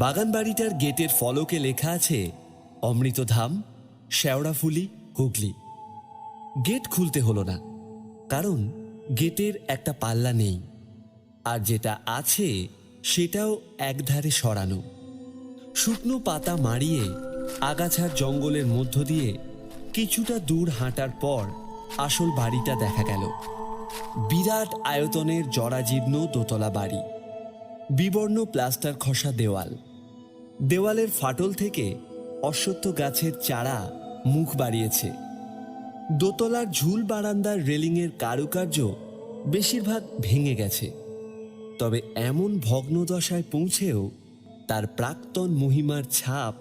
বাগান বাড়িটার গেটের ফলকে লেখা আছে অমৃতধাম, শেওড়াফুলি, হুগলি। গেট খুলতে হলো না, কারণ গেটের একটা পাল্লা নেই, আর যেটা আছে সেটাও একধারে সরানো। শুকনো পাতা মাড়িয়ে আগাছার জঙ্গলের মধ্য দিয়ে কিছুটা দূর হাঁটার পর আসল বাড়িটা দেখা গেল। বিরাট আয়তনের জরাজীর্ণ দোতলা বাড়ি, বিবর্ণ প্লাস্টার খসা দেওয়াল, দেওয়ালের ফাটল থেকে অশ্বত্থ গাছের চারা মুখ বাড়িয়েছে। দোতলার ঝুল বারান্দার রেলিংয়ের কারুকার্য বেশিরভাগ ভেঙে গেছে, তবে এমন ভগ্নদশায় পৌঁছেও তার প্রাক্তন মহিমার ছাপ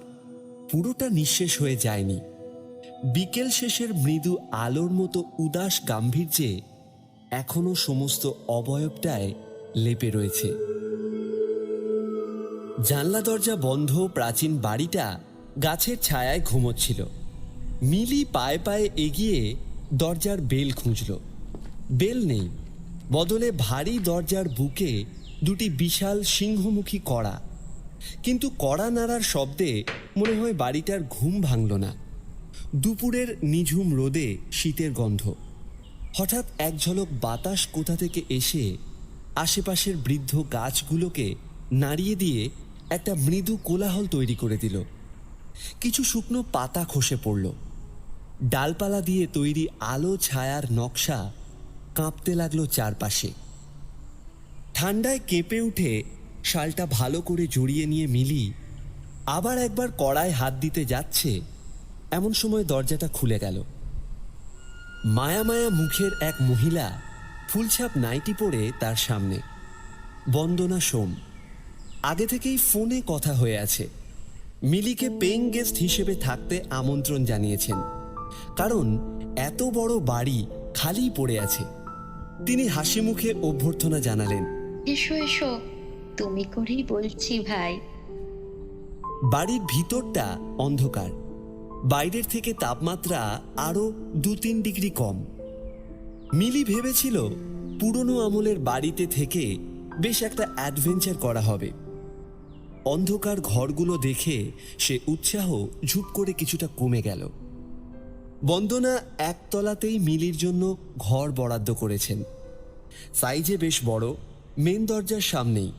পুরোটা নিঃশেষ হয়ে যায়নি। বিকেল শেষের মৃদু আলোর মতো উদাস গাম্ভীর্যে এখনো সমস্ত অবয়বটায় লেপে রয়েছে। জানলা দরজা বন্ধ প্রাচীন বাড়িটা গাছের ছায়ায় ঘুমোচ্ছিল। মিলি পায়ে পায়ে এগিয়ে দরজার বেল খুঁজল। বেল নেই, বদলে ভারী দরজার বুকে দুটি বিশাল সিংহমুখী কড়া। কিন্তু কড়া নাড়ার শব্দে মনে হয় বাড়িটার ঘুম ভাঙল না। দুপুরের নিঝুম রোদে শীতের গন্ধ। হঠাৎ এক ঝলক বাতাস কোথা থেকে এসে আশেপাশের বৃদ্ধ গাছগুলোকে নাড়িয়ে দিয়ে একটা মৃদু কোলাহল তৈরি করে দিল। কিছু শুকনো পাতা খসে পড়ল। ডালপালা দিয়ে তৈরি আলো ছায়ার নকশা কাঁপতে লাগলো চারপাশে। ঠান্ডায় কেঁপে উঠে শালটা ভালো করে জড়িয়ে নিয়ে মিলি আবার একবার কড়ায় হাত দিতে যাচ্ছে, এমন সময় দরজাটা খুলে গেল। মায়া মায়া মুখের এক মহিলা ফুলছাপ নাইটি পরে তার সামনে। বন্দনা সোম। আগে থেকেই ফোনে কথা হয়ে আছে। মিলিকে পেইং গেস্ট হিসেবে থাকতে আমন্ত্রণ জানিয়েছেন, কারণ এত বড় বাড়ি খালি পড়ে আছে। তিনি হাসি মুখে অভ্যর্থনা জানালেন, এসো এসো, তুমি করেই বলছি ভাই। বাড়ির ভিতরটা অন্ধকার, বাইরের থেকে তাপমাত্রা আরো 2-3 ডিগ্রি কম। মিলি ভেবেছিল পুরনো আমলের বাড়িতে থেকে বেশ একটা অ্যাডভেঞ্চার করা হবে। অন্ধকার ঘরগুলো দেখে সে উৎসাহ ঝুপ করে কিছুটা কমে গেল। বন্দনা একতলাতেই মিলির জন্য ঘর বরাদ্দ করেছেন। সাইজে বেশ বড়, মেন দরজার সামনেই।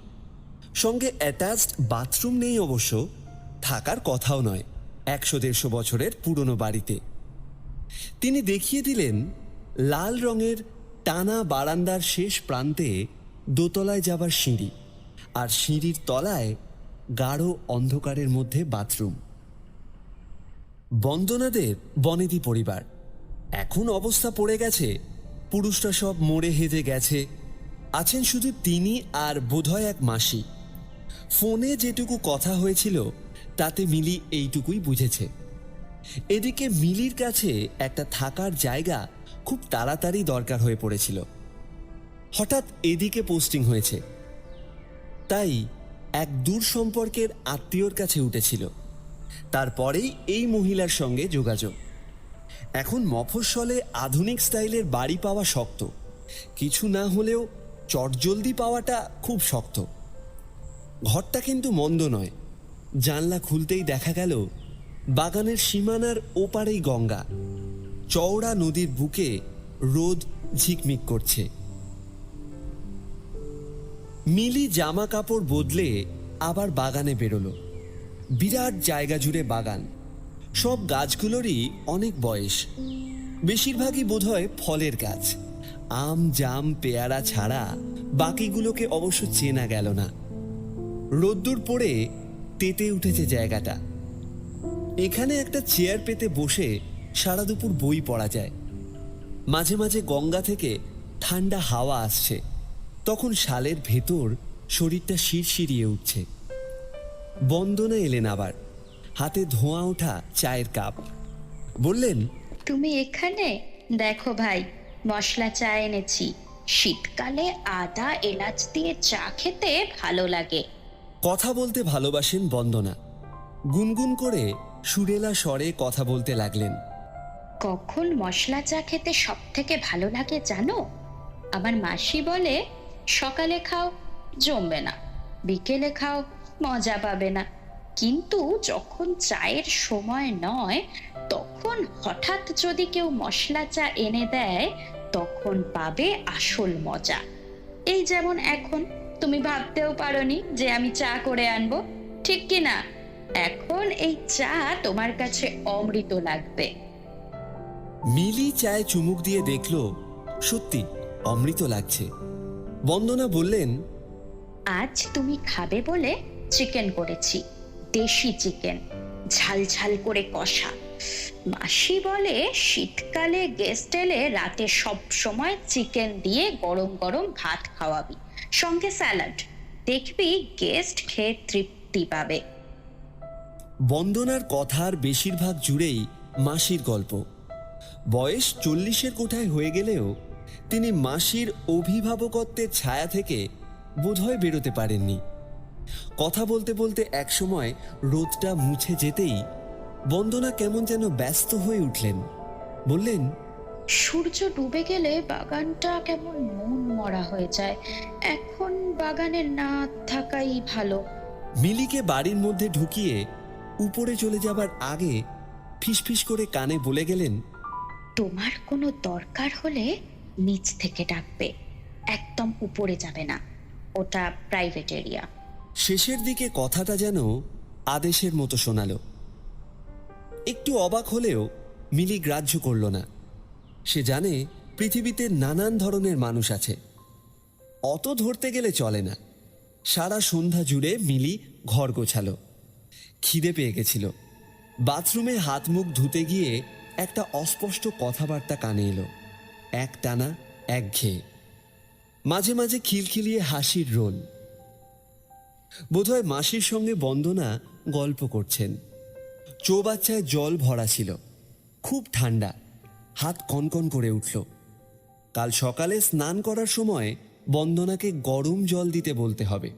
সঙ্গে অ্যাটাচড বাথরুম নেই অবশ্য, থাকার কথাও নয় 100-150 বছরের পুরনো বাড়িতে। তিনি দেখিয়ে দিলেন লাল রঙের টানা বারান্দার শেষ প্রান্তে দোতলায় যাবার সিঁড়ি, আর সিঁড়ির তলায় গাঢ় অন্ধকারের মধ্যে বাথরুম। বন্দনাদের বনেদি পরিবার। এখন অবস্থা পড়ে গেছে, পুরুষরা সব মরে হেজে গেছে। আছেন শুধু তিনি আর বোধহয় এক মাসি। ফোনে যেটুকু কথা হয়েছিল তাতে মিলি এইটুকুই বুঝেছে। এদিকে মিলির কাছে একটা থাকার জায়গা খুব তাড়াতাড়ি দরকার হয়ে পড়েছিল। হঠাৎ এদিকে পোস্টিং হয়েছে, তাই এক দূর সম্পর্কের আত্মীয়র কাছে উঠেছিল। তারপরেই এই মহিলার সঙ্গে যোগাযোগ। এখন মফস্বলে আধুনিক স্টাইলের বাড়ি পাওয়া শক্ত, কিছু না হলেও চটজলদি পাওয়াটা খুব শক্ত। ঘরটা কিন্তু মন্দ নয়। জানলা খুলতেই দেখা গেল বাগানের সীমানার ওপারেই গঙ্গা। চওড়া নদীর বুকে রোদ ঝিকমিক করছে। মিলি জামা কাপড় বদলে আবার বাগানে বেরোলো। বিরাট জায়গা জুড়ে বাগান। সব গাছগুলোরই অনেক বয়স, বেশিরভাগই বোধহয় ফলের গাছ। আম, জাম, পেয়ারা ছাড়া বাকিগুলোকে অবশ্য চেনা গেল না। রোদ্দুর পড়ে তেতে উঠেছে জায়গাটা। এখানে একটা চেয়ার পেতে বসে সারা দুপুর বই পড়া যায়। মাঝে মাঝে গঙ্গা থেকে ঠান্ডা হাওয়া আসছে, তখন শালের ভেতর শরীরটা শিরশিরিয়ে উঠছে। বন্দনা এলেন আবার, হাতে ধোঁয়া ওঠা চায়ের কাপ। বললেন, তুমি এখানে দেখো ভাই, মশলা চা এনেছি। শীতকালে আদা এলাচ দিয়ে চা খেতে ভালো লাগে। কথা বলতে ভালোবাসেন বন্দনা। গুনগুন করে সুরেলা স্বরে কথা বলতে লাগলেন। কখন মশলা চা খেতে সব থেকে ভালো লাগে জানো? আমার মাসি বলে, সকালে খাও জমবে না, বিকেলে খাও মজা পাবে না। কিন্তু যখন চায়ের সময় নয়, তখন হঠাৎ যদি কেউ মশলা চা এনে দেয়, তখন পাবে আসল মজা। এই যেমন এখন তুমি ভাবতেও পারোনি যে আমি চা করে আনবো, ঠিক কি না? এখন এই চা তোমার কাছে অমৃত লাগবে। মিলি চায়ে চুমুক দিয়ে দেখলো সত্যি অমৃত লাগছে। বন্দনা বললেন, আজ তুমি খাবে বলে চিকেন করেছি, দেশি চিকেন, ঝাল ঝাল করে কষা। মাসি বলে শীতকালে গেস্ট এলে রাতে সব সময় চিকেন দিয়ে গরম গরম ভাত খাওয়াবি, সঙ্গে স্যালাড। দেখবি গেস্ট খেয়ে তৃপ্তি পাবে। বন্দনার কথার বেশিরভাগ জুড়েই মাসির গল্প। বয়স 40-এর কোঠায় হয়ে গেলেও তিনি মাসির অভিভাবকত্বের ছায়া থেকে বোধহয় বেরোতে পারেননি। কথা বলতে বলতে একসময় রোদটা মুছে যেতেই বন্দনা কেমন যেন ব্যস্ত হয়ে উঠলেন। বললেন, সূর্য ডুবে গেলে বাগানটা কেমন মন মরা হয়ে যায়। এখন বাগানে না থাকাই ভালো। মিলিকে বাড়ির মধ্যে ঢুকিয়ে উপরে চলে যাবার আগে ফিসফিস করে কানে বলে গেলেন, তোমার কোনো দরকার হলে নিচ থেকে ডাকবে, একদম উপরে যাবে না, ওটা প্রাইভেট এরিয়া। শেষের দিকে কথাটা যেন আদেশের মতো শোনালো। একটু অবাক হলেও মিলি গ্রাহ্য করল না। সে জানে পৃথিবীতে নানান ধরনের মানুষ আছে, অত ধরতে গেলে চলে না। সারা সন্ধ্যা জুড়ে মিলি ঘর গোছালো। খিদে পেয়ে গেছিল। বাথরুমে হাত মুখ ধুতে গিয়ে একটা অস্পষ্ট কথাবার্তা কানে এলো, একটানা একঘেয়ে, মাঝে মাঝে খিলখিলিয়ে হাসির রোল। বোধহয় মাসির সঙ্গে বন্দনা গল্প করছেন। চৌবাচ্চায় জল ভরা ছিল, খুব ঠান্ডা, হাত কনকন করে উঠল। কাল সকালে স্নান করার সময় বন্দনাকে গরম জল দিতে বলতে হবে।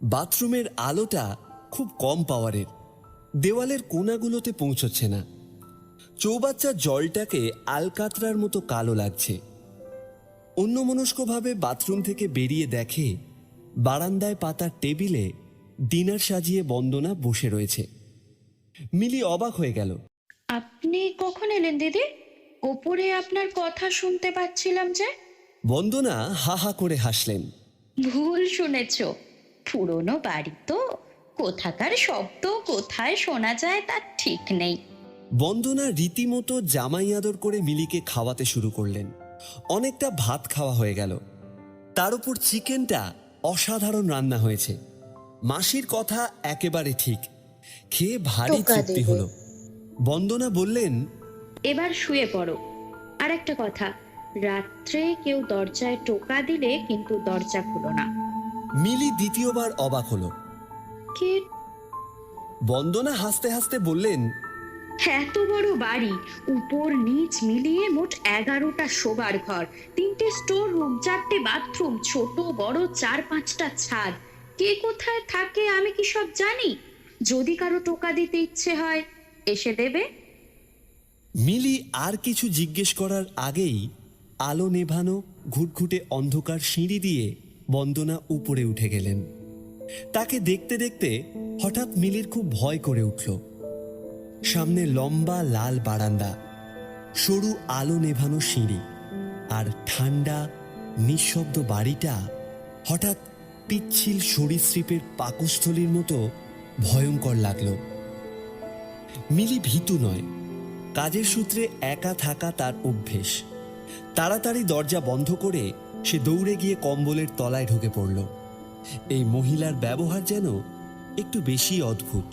বাথরুমের আলোটা খুব কম পাওয়ারের, দেওয়ালের কোণাগুলোতে পৌঁছচ্ছে না। চৌবাচ্চার জলটাকে আলকাতরার মতো কালো লাগছে। অন্যমনস্কভাবে বাথরুম থেকে বেরিয়ে দেখে বারান্দায় পাতা টেবিলে ডিনার সাজিয়ে বন্দনা বসে রয়েছে। মিলি অবাক হয়ে গেল। আপনি কখন এলেন দিদি? ওপরে আপনার কথা শুনতে পাচ্ছিলাম যে। বন্দনা হা হা করে হাসলেন। ভুল শুনেছ, পুরনো বাড়ি তো, কোথাকার শব্দ কোথায় শোনা যায় তার ঠিক নেই। বন্দনা রীতিমতো জামাই আদর করে মিলিকে খাওয়াতে শুরু করলেন। অনেকটা ভাত খাওয়া হয়ে গেল। তার উপর চিকেনটা অসাধারণ রান্না হয়েছে। মাসির কথা একেবারে ঠিক, খেয়ে ভারী তৃপ্তি হলো। বন্দনা বললেন, এবার শুয়ে পড়ো। আর একটা কথা, রাত্রে কেউ দরজায় টোকা দিলে কিন্তু দরজা খুলো না। মিলি দ্বিতীয়বার অবাক হলো। কে? বন্দনা হাসতে হাসতে বললেন, এত বড় বাড়ি, উপর নিচ মিলিয়ে মোট 11টা শোবার ঘর, 3টে স্টোর রুম, 4টে বাথরুম, ছোট বড় 4-5টা ছাদ। কে কোথায় থাকে আমি কি সব জানি? যদি কারো টোকা দিতে ইচ্ছে হয় এসে দেবে। মিলি আর কিছু জিজ্ঞেস করার আগেই আলো নেভানো ঘুটঘুটে অন্ধকার সিঁড়ি দিয়ে বন্দনা উপরে উঠে গেলেন। তাকে দেখতে দেখতে হঠাৎ মিলির খুব ভয় করে উঠল। সামনে লম্বা লাল বারান্দা, সরু আলো নেভানো সিঁড়ি, আর ঠান্ডা নিঃশব্দ বাড়িটা হঠাৎ পিচ্ছিল সরীসৃপের পাকস্থলীর মতো ভয়ঙ্কর লাগলো। মিলি ভীতু নয়, কাজের সূত্রে একা থাকা তার অভ্যেস। তাড়াতাড়ি দরজা বন্ধ করে সে দৌড়ে গিয়ে কম্বলের তলায় ঢুকে পড়ল। এই মহিলার ব্যবহার যেন একটু বেশি অদ্ভুত।